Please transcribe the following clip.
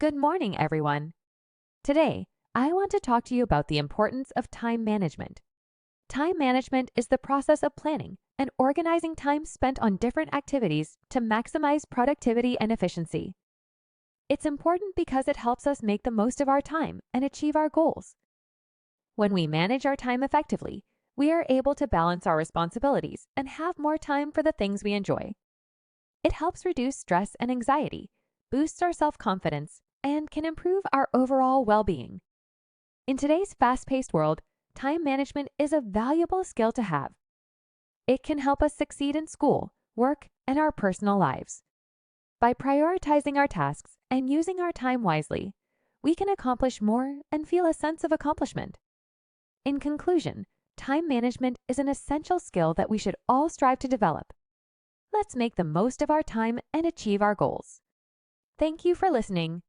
Good morning, everyone. Today, I want to talk to you about the importance of time management. Time management is the process of planning and organizing time spent on different activities to maximize productivity and efficiency. It's important because it helps us make the most of our time and achieve our goals. When we manage our time effectively, we are able to balance our responsibilities and have more time for the things we enjoy. It helps reduce stress and anxiety, boosts our self-confidence, and can improve our overall well-being. In today's fast-paced world, time management is a valuable skill to have. It can help us succeed in school, work, and our personal lives. By prioritizing our tasks and using our time wisely, we can accomplish more and feel a sense of accomplishment. In conclusion, time management is an essential skill that we should all strive to develop. Let's make the most of our time and achieve our goals. Thank you for listening.